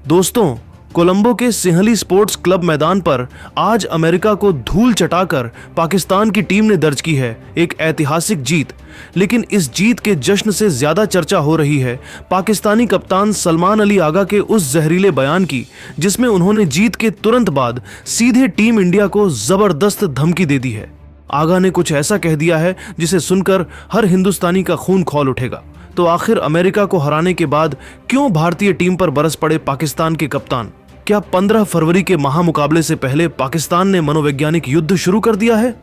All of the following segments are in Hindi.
दोस्तों, कोलंबो के सिंहली स्पोर्ट्स क्लब मैदान पर आज अमेरिका को धूल चटाकर पाकिस्तान की टीम ने दर्ज की है एक ऐतिहासिक जीत। लेकिन इस जीत के जश्न से ज्यादा चर्चा हो रही है पाकिस्तानी कप्तान सलमान अली आगा के उस जहरीले बयान की, जिसमें उन्होंने जीत के तुरंत बाद सीधे टीम इंडिया को जबरदस्त धमकी दे दी है। आगा ने कुछ ऐसा कह दिया है जिसे सुनकर हर हिंदुस्तानी का खून खौल उठेगा। तो आखिर अमेरिका को हराने के बाद क्यों भारतीय टीम पर बरस पड़े पाकिस्तान के कप्तान? क्या 15 फरवरी के महामुकाबले से पहले पाकिस्तान ने मनोवैज्ञानिक युद्ध शुरू कर दिया है?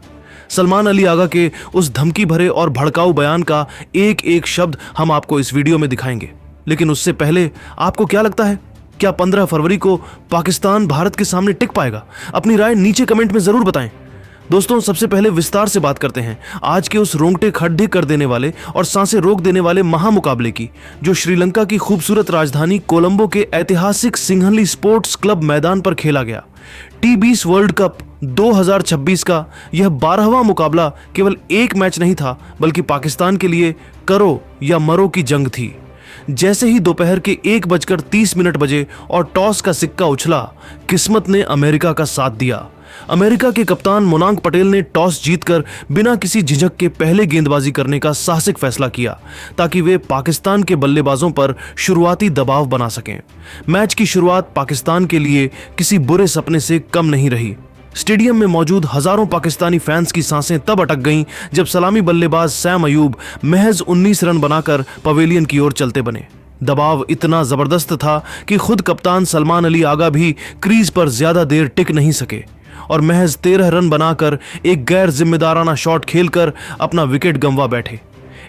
सलमान अली आगा के उस धमकी भरे और भड़काऊ बयान का एक एक शब्द हम आपको इस वीडियो में दिखाएंगे। लेकिन उससे पहले आपको क्या लगता है, क्या 15 फरवरी को पाकिस्तान भारत के सामने टिक पाएगा? अपनी राय नीचे कमेंट में जरूर बताएं। दोस्तों, सबसे पहले विस्तार से बात करते हैं आज के उस रोंगटे खड़े कर देने वाले और सांसें रोक देने वाले महामुकाबले की, जो श्रीलंका की खूबसूरत राजधानी कोलंबो के ऐतिहासिक सिंहली स्पोर्ट्स क्लब मैदान पर खेला गया। टी20 वर्ल्ड कप 2026 का यह 12वां मुकाबला केवल एक मैच नहीं था, बल्कि पाकिस्तान के लिए करो या मरो की जंग थी। जैसे ही दोपहर के 1:30 बजे और टॉस का सिक्का उछला, किस्मत ने अमेरिका का साथ दिया। अमेरिका के कप्तान मोनांक पटेल ने टॉस जीतकर बिना किसी झिझक के पहले गेंदबाजी करने का साहसिक फैसला किया, ताकि वे पाकिस्तान के बल्लेबाजों पर शुरुआती दबाव बना सकें। मैच की शुरुआत पाकिस्तान के लिए किसी बुरे सपने से कम नहीं रही। स्टेडियम में मौजूद हजारों पाकिस्तानी फैंस की सांसें तब अटक गईं जब सलामी बल्लेबाज सैम अयूब महज 19 रन बनाकर पवेलियन की ओर चलते बने। दबाव इतना जबरदस्त था कि खुद कप्तान सलमान अली आगा भी क्रीज पर ज्यादा देर टिक नहीं सके और महज 13 रन बनाकर एक गैर जिम्मेदाराना शॉट खेलकर अपना विकेट गंवा बैठे।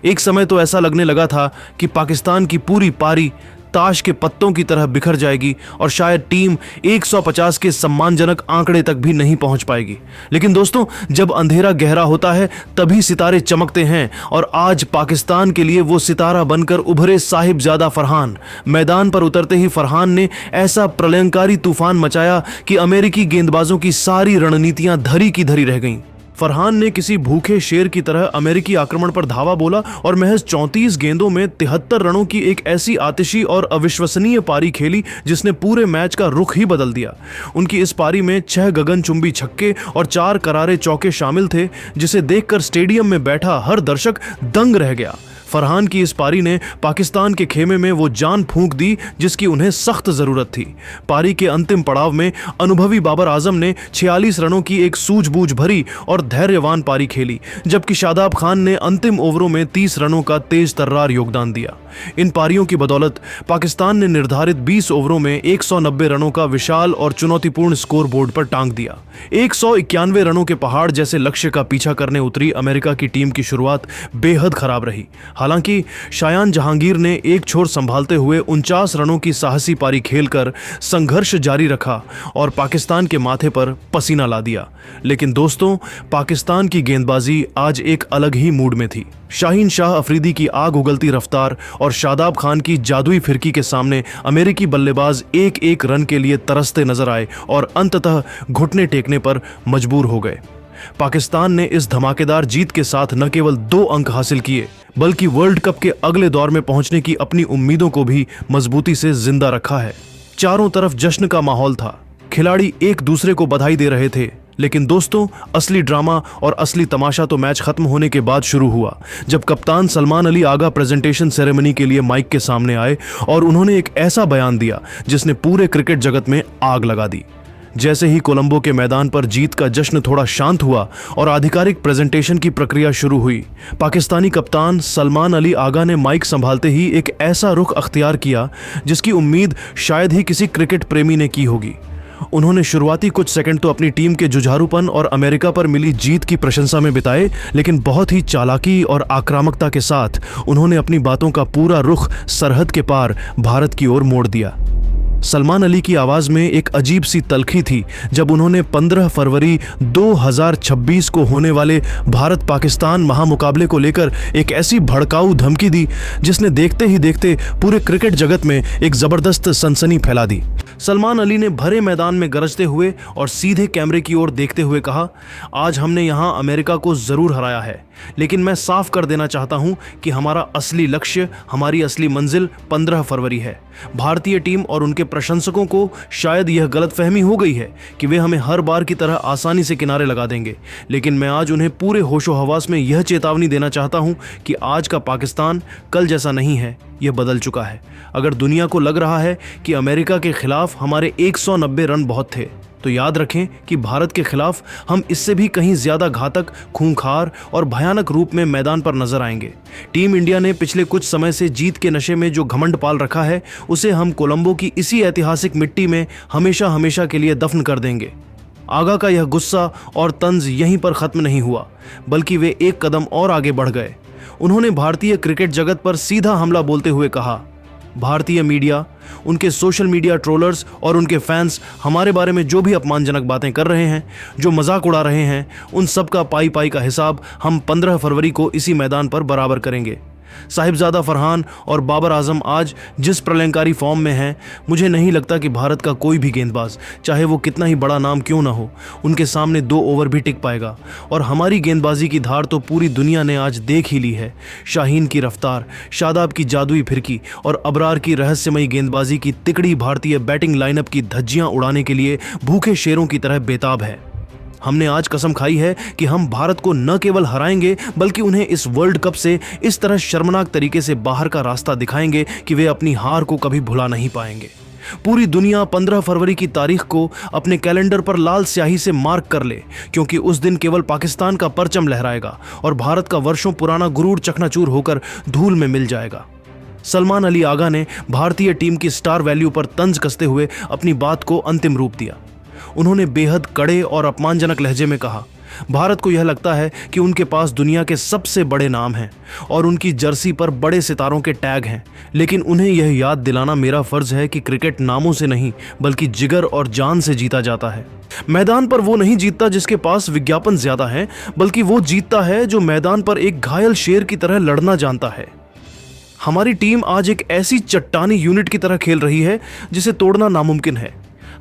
एक समय तो ऐसा लगने लगा था कि पाकिस्तान की पूरी पारी ताश के पत्तों की तरह बिखर जाएगी और शायद टीम 150 के सम्मानजनक आंकड़े तक भी नहीं पहुंच पाएगी। लेकिन दोस्तों, जब अंधेरा गहरा होता है तभी सितारे चमकते हैं, और आज पाकिस्तान के लिए वो सितारा बनकर उभरे साहिबजादा फरहान। मैदान पर उतरते ही फरहान ने ऐसा प्रलयंकारी तूफान मचाया कि अमेरिकी गेंदबाजों की सारी रणनीतियां धरी की धरी रह गईं। फरहान ने किसी भूखे शेर की तरह अमेरिकी आक्रमण पर धावा बोला और महज 34 गेंदों में 73 रनों की एक ऐसी आतिशी और अविश्वसनीय पारी खेली जिसने पूरे मैच का रुख ही बदल दिया। उनकी इस पारी में 6 गगनचुंबी छक्के और 4 करारे चौके शामिल थे, जिसे देखकर स्टेडियम में बैठा हर दर्शक दंग रह गया। फरहान की इस पारी ने पाकिस्तान के खेमे में वो जान फूंक दी जिसकी उन्हें सख्त जरूरत थी। पारी के अंतिम पड़ाव में अनुभवी बाबर आजम ने 46 रनों की एक सूझबूझ भरी और धैर्यवान पारी खेली, जबकि शादाब खान ने अंतिम ओवरों में 30 रनों का तेज तर्रार योगदान दिया। इन पारियों की बदौलत पाकिस्तान ने निर्धारित 20 ओवरों में 190 रनों का विशाल और चुनौतीपूर्ण स्कोर बोर्ड पर टांग दिया। 191 रनों के पहाड़ जैसे लक्ष्य का पीछा करने उतरी अमेरिका की टीम की शुरुआत बेहद खराब रही। हालांकि शायान जहांगीर ने एक छोर संभालते हुए 49 रनों की साहसी पारी खेलकर संघर्ष जारी रखा और पाकिस्तान के माथे पर पसीना ला दिया। लेकिन दोस्तों, पाकिस्तान की गेंदबाजी आज एक अलग ही मूड में थी। शाहीन शाह अफरीदी की आग उगलती रफ्तार और शादाब खान की जादुई फिरकी के सामने अमेरिकी बल्लेबाज एक एक रन के लिए तरसते नजर आए और अंततः घुटने टेकने पर मजबूर हो गए। पाकिस्तान ने इस धमाकेदार जीत के साथ न केवल 2 अंक हासिल किए, बल्कि वर्ल्ड कप के अगले दौर में पहुंचने की अपनी उम्मीदों को भी मजबूती से जिंदा रखा है। चारों तरफ जश्न का माहौल था, खिलाड़ी एक दूसरे को बधाई दे रहे थे। लेकिन दोस्तों, असली ड्रामा और असली तमाशा तो मैच खत्म होने के बाद शुरू हुआ, जब कप्तान सलमान अली आगा प्रेजेंटेशन सेरेमनी के लिए माइक के सामने आए और उन्होंने एक ऐसा बयान दिया जिसने पूरे क्रिकेट जगत में आग लगा दी। जैसे ही कोलंबो के मैदान पर जीत का जश्न थोड़ा शांत हुआ और आधिकारिक प्रेजेंटेशन की प्रक्रिया शुरू हुई, पाकिस्तानी कप्तान सलमान अली आगा ने माइक संभालते ही एक ऐसा रुख अख्तियार किया जिसकी उम्मीद शायद ही किसी क्रिकेट प्रेमी ने की होगी। उन्होंने शुरुआती कुछ सेकंड तो अपनी टीम के जुझारूपन और अमेरिका पर मिली जीत की प्रशंसा में बिताए, लेकिन बहुत ही चालाकी और आक्रामकता के साथ उन्होंने अपनी बातों का पूरा रुख सरहद के पार भारत की ओर मोड़ दिया। सलमान अली की आवाज में एक अजीब सी तलखी थी जब उन्होंने 15 फरवरी 2026 को होने वाले भारत पाकिस्तान महामुकाबले को लेकर एक ऐसी भड़काऊ धमकी दी जिसने देखते ही देखते पूरे क्रिकेट जगत में एक जबरदस्त सनसनी फैला दी। सलमान अली ने भरे मैदान में गरजते हुए और सीधे कैमरे की ओर देखते हुए कहा, आज हमने यहां अमेरिका को जरूर हराया है, लेकिन मैं साफ कर देना चाहता हूं कि हमारा असली लक्ष्य, हमारी असली मंजिल 15 फरवरी है। भारतीय टीम और उनके प्रशंसकों को शायद यह गलतफहमी हो गई है कि वे हमें हर बार की तरह आसानी से किनारे लगा देंगे, लेकिन मैं आज उन्हें पूरे होशो हवास में यह चेतावनी देना चाहता हूं कि आज का पाकिस्तान कल जैसा नहीं है, यह बदल चुका है। अगर दुनिया को लग रहा है कि अमेरिका के खिलाफ हमारे 190 रन बहुत थे, तो याद रखें कि भारत के खिलाफ हम इससे भी कहीं ज्यादा घातक, खूंखार और भयानक रूप में मैदान पर नजर आएंगे। टीम इंडिया ने पिछले कुछ समय से जीत के नशे में जो घमंड पाल रखा है, उसे हम कोलंबो की इसी ऐतिहासिक मिट्टी में हमेशा हमेशा के लिए दफन कर देंगे। आगा का यह गुस्सा और तंज यहीं पर खत्म नहीं हुआ, बल्कि वे एक कदम और आगे बढ़ गए। उन्होंने भारतीय क्रिकेट जगत पर सीधा हमला बोलते हुए कहा, भारतीय मीडिया, उनके सोशल मीडिया ट्रोलर्स और उनके फैंस हमारे बारे में जो भी अपमानजनक बातें कर रहे हैं, जो मजाक उड़ा रहे हैं, उन सब का पाई पाई का हिसाब हम 15 फरवरी को इसी मैदान पर बराबर करेंगे। साहिबजादा फरहान और बाबर आजम आज जिस प्रलयंकारी फॉर्म में हैं, मुझे नहीं लगता कि भारत का कोई भी गेंदबाज, चाहे वो कितना ही बड़ा नाम क्यों ना हो, उनके सामने 2 ओवर भी टिक पाएगा। और हमारी गेंदबाजी की धार तो पूरी दुनिया ने आज देख ही ली है। शाहीन की रफ्तार, शादाब की जादुई फिरकी और अबरार की रहस्यमयी गेंदबाजी की तिकड़ी भारतीय बैटिंग लाइनअप की धज्जियां उड़ाने के लिए भूखे शेरों की तरह बेताब है। हमने आज कसम खाई है कि हम भारत को न केवल हराएंगे, बल्कि उन्हें इस वर्ल्ड कप से इस तरह शर्मनाक तरीके से बाहर का रास्ता दिखाएंगे कि वे अपनी हार को कभी भुला नहीं पाएंगे। पूरी दुनिया 15 फरवरी की तारीख को अपने कैलेंडर पर लाल स्याही से मार्क कर ले, क्योंकि उस दिन केवल पाकिस्तान का परचम लहराएगा और भारत का वर्षों पुराना गुरूर चकनाचूर होकर धूल में मिल जाएगा। सलमान अली आगा ने भारतीय टीम की स्टार वैल्यू पर तंज कसते हुए अपनी बात को अंतिम रूप दिया। उन्होंने बेहद कड़े और अपमानजनक लहजे में कहा, भारत को यह लगता है कि उनके पास दुनिया के सबसे बड़े नाम हैं और उनकी जर्सी पर बड़े सितारों के टैग हैं, लेकिन उन्हें यह याद दिलाना मेरा फर्ज है कि क्रिकेट नामों से नहीं, बल्कि जिगर और जान से जीता जाता है। मैदान पर वो नहीं जीतता जिसके पास विज्ञापन ज्यादा है, बल्कि वो जीतता है जो मैदान पर एक घायल शेर की तरह लड़ना जानता है। हमारी टीम आज एक ऐसी चट्टानी यूनिट की तरह खेल रही है जिसे तोड़ना नामुमकिन है।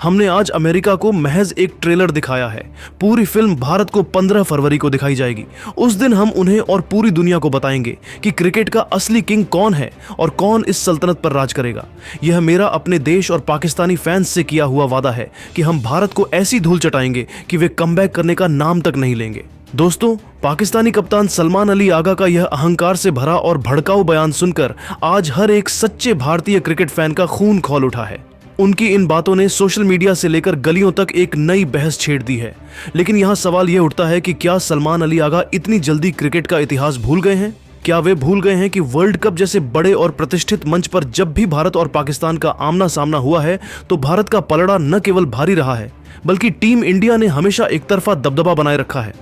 हमने आज अमेरिका को महज एक ट्रेलर दिखाया है। पूरी फिल्म भारत को 15 फरवरी को दिखाई जाएगी। उस दिन हम उन्हें और पूरी दुनिया को बताएंगे कि क्रिकेट का असली किंग कौन है और कौन इस सल्तनत पर राज करेगा। यह मेरा अपने देश और पाकिस्तानी फैंस से किया हुआ वादा है कि हम भारत को ऐसी धूल चटाएंगे कि वे कमबैक करने का नाम तक नहीं लेंगे। दोस्तों, पाकिस्तानी कप्तान सलमान अली आगा का यह अहंकार से भरा और भड़काऊ बयान सुनकर आज हर एक सच्चे भारतीय क्रिकेट फैन का खून खौल उठा है। उनकी इन बातों ने सोशल मीडिया से लेकर गलियों तक एक नई बहस छेड़ दी है। लेकिन यहाँ सवाल यह उठता है कि क्या सलमान अली आगा इतनी जल्दी क्रिकेट का इतिहास भूल गए हैं? क्या वे भूल गए हैं कि वर्ल्ड कप जैसे बड़े और प्रतिष्ठित मंच पर जब भी भारत और पाकिस्तान का आमना सामना हुआ है, तो भारत का पलड़ा न केवल भारी रहा है, बल्कि टीम इंडिया ने हमेशा एक तरफा दबदबा बनाए रखा है।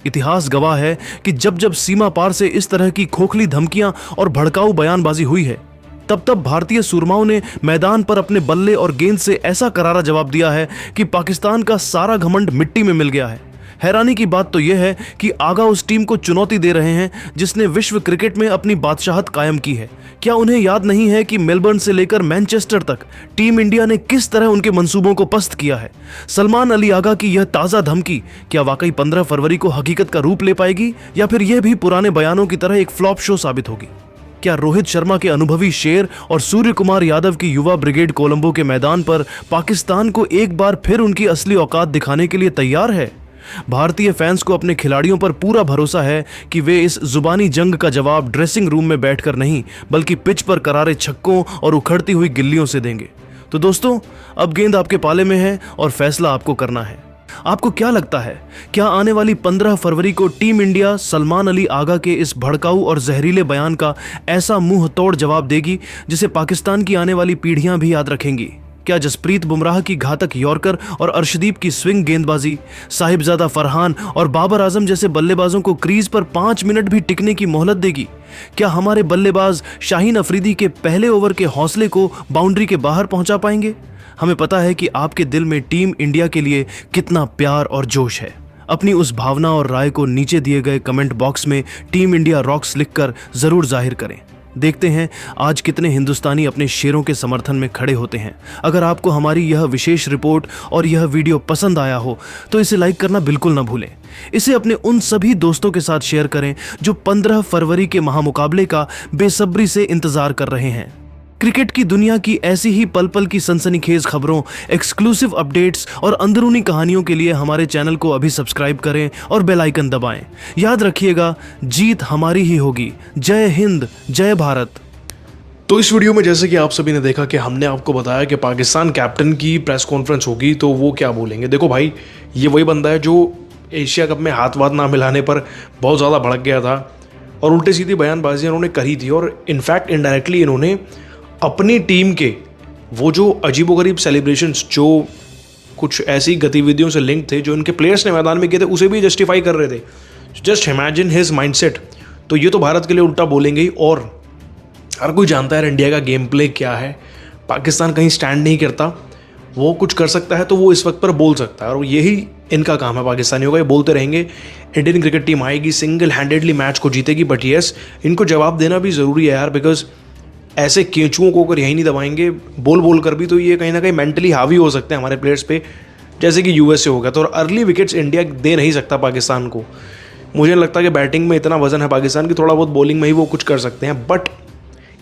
इतिहास गवाह है कि जब जब सीमा पार से इस तरह की खोखली धमकियां और भड़काऊ बयानबाजी हुई है, तब तब भारतीय सूरमाओं ने मैदान पर अपने बल्ले और गेंद से ऐसा करारा जवाब दिया है कि पाकिस्तान का सारा घमंड मिट्टी में मिल गया है। हैरानी की बात तो यह है कि आगा उस टीम को चुनौती दे रहे हैं जिसने विश्व क्रिकेट में अपनी बादशाहत कायम की है। क्या उन्हें याद नहीं है कि मेलबर्न से लेकर मैनचेस्टर तक टीम इंडिया ने किस तरह उनके मंसूबों को पस्त किया है? सलमान अली आगा की यह ताजा धमकी क्या वाकई 15 फरवरी को हकीकत का रूप ले पाएगी, या फिर यह भी पुराने बयानों की तरह एक फ्लॉप शो साबित होगी? क्या रोहित शर्मा के अनुभवी शेर और सूर्य कुमार यादव की युवा ब्रिगेड कोलंबो के मैदान पर पाकिस्तान को एक बार फिर उनकी असली औकात दिखाने के लिए तैयार है? भारतीय फैंस को अपने खिलाड़ियों पर पूरा भरोसा है कि वे इस जुबानी जंग का जवाब ड्रेसिंग रूम में बैठकर नहीं, बल्कि पिच पर करारे छक्कों और उखड़ती हुई गिल्लियों से देंगे। तो दोस्तों, अब गेंद आपके पाले में है और फैसला आपको करना है। आपको क्या लगता है, क्या आने वाली 15 फरवरी को टीम इंडिया सलमान अली आगा के इस भड़काऊ और जहरीले बयान का ऐसा मुंह तोड़ जवाब देगी जिसे पाकिस्तान की आने वाली पीढ़ियां भी याद रखेंगी? क्या जसप्रीत बुमराह की घातक यॉर्कर और अर्शदीप की स्विंग गेंदबाजी, साहिबजादा फरहान और बाबर आजम जैसे बल्लेबाजों को क्रीज पर 5 मिनट भी टिकने की मोहलत देगी? क्या हमारे बल्लेबाज शाहीन अफरीदी के पहले ओवर के हौसले को बाउंड्री के बाहर पहुंचा पाएंगे? हमें पता है कि आपके दिल में टीम इंडिया के लिए कितना प्यार और जोश है। अपनी उस भावना और राय को नीचे दिए गए कमेंट बॉक्स में टीम इंडिया रॉक्स लिखकर जरूर जाहिर करें। देखते हैं आज कितने हिंदुस्तानी अपने शेरों के समर्थन में खड़े होते हैं। अगर आपको हमारी यह विशेष रिपोर्ट और यह वीडियो पसंद आया हो तो इसे लाइक करना बिल्कुल ना भूलें। इसे अपने उन सभी दोस्तों के साथ शेयर करें जो 15 फरवरी के महामुकाबले का बेसब्री से इंतजार कर रहे हैं। क्रिकेट की दुनिया की ऐसी ही पल पल की सनसनीखेज खबरों, एक्सक्लूसिव अपडेट्स और अंदरूनी कहानियों के लिए हमारे चैनल को अभी सब्सक्राइब करें और बेल आइकन दबाएं। याद रखिएगा, जीत हमारी ही होगी। जय हिंद, जय भारत। तो इस वीडियो में जैसे कि आप सभी ने देखा कि हमने आपको बताया कि पाकिस्तान कैप्टन की प्रेस कॉन्फ्रेंस होगी तो वो क्या बोलेंगे। देखो भाई, ये वही बंदा है जो एशिया कप में हाथ वाथ ना मिलाने पर बहुत ज़्यादा भड़क गया था और उल्टे सीधी बयानबाजी इन्होंने करी थी। और इनफैक्ट इनडायरेक्टली इन्होंने अपनी टीम के वो जो अजीबोगरीब सेलिब्रेशंस, जो कुछ ऐसी गतिविधियों से लिंक थे जो इनके प्लेयर्स ने मैदान में किए थे, उसे भी जस्टिफाई कर रहे थे। Just imagine his mindset. तो ये तो भारत के लिए उल्टा बोलेंगे ही। और हर कोई जानता है इंडिया का गेम प्ले क्या है। पाकिस्तान कहीं स्टैंड नहीं करता, वो कुछ कर सकता है तो वो इस वक्त पर बोल सकता है और यही इनका काम है पाकिस्तानियों का। ये बोलते रहेंगे इंडियन क्रिकेट टीम आएगी, सिंगल हैंडेडली मैच को जीतेगी। बट येस, इनको जवाब देना भी ज़रूरी है यार, बिकॉज ऐसे केंचुओं को अगर यही नहीं दबाएंगे बोल बोल कर भी, तो ये कहीं ना कहीं मेंटली हावी हो सकते हैं हमारे प्लेयर्स पे, जैसे कि यूएस से हो गया। तो अर्ली विकेट्स इंडिया दे नहीं सकता पाकिस्तान को। मुझे लगता है कि बैटिंग में इतना वजन है पाकिस्तान की, थोड़ा बहुत बॉलिंग में ही वो कुछ कर सकते हैं। बट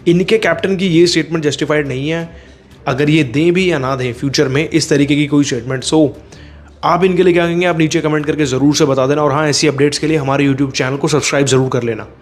इनके कैप्टन की ये स्टेटमेंट जस्टिफाइड नहीं है, अगर ये दें भी या ना दें फ्यूचर में इस तरीके की कोई स्टेटमेंट। सो आप इनके लिए क्या कहेंगे, आप नीचे कमेंट करके ज़रूर से बता देना। और हाँ, ऐसी अपडेट्स के लिए हमारे यूट्यूब चैनल को सब्सक्राइब ज़रूर कर लेना।